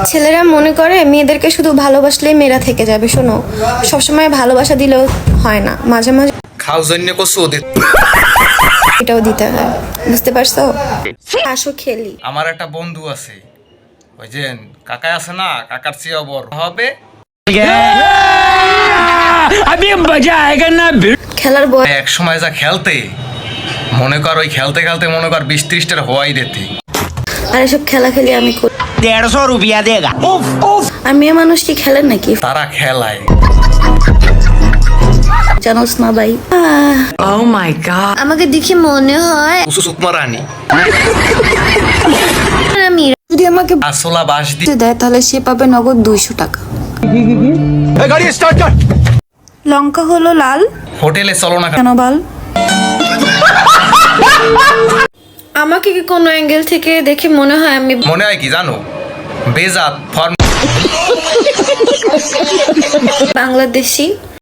ছেলেরা মনে করে মেয়েদেরকে শুধু ভালোবাসলেই মেয়েরা থেকে যাবে। শোনো, সবসময় ভালোবাসা দিলেও হয় না, মাঝে মাঝে খাও জন্য কসু ওদের। এটাও দিতে হয়, বুঝতে পারছো? আসো খেলি। আমার একটা বন্ধু আছে, ওই যে কাকা আছে না, কাকার চেয়ে বড় হবে। খেলার বয় এক সময় যা খেলতে, মনে কর ওই খেলতে খেলতে মনে কর 20-30টার হওয়াই দিতে। আর এসব খেলা খেলি আমি করি। 150 रुपया देगा। আর মেয়ে মানুষ কি খেলেন নাকি? তারা খেলায়। জানোস না ভাই, Oh my god. আমাকে দেখে মনে হয় কুসু সুকমা রানী আমি যদি আমাকে আসলা বাস দি দেয় তাহলে সে পাবে নগদ 200 টাকা। লঙ্কা হলো লাল, হোটেলে চলো না কেন বাল? আমাকে কি কোনো অ্যাঙ্গেল থেকে দেখে মনে হয় আমি মনে হয় কি জানো, বেজাত ফর্ম বাংলাদেশি?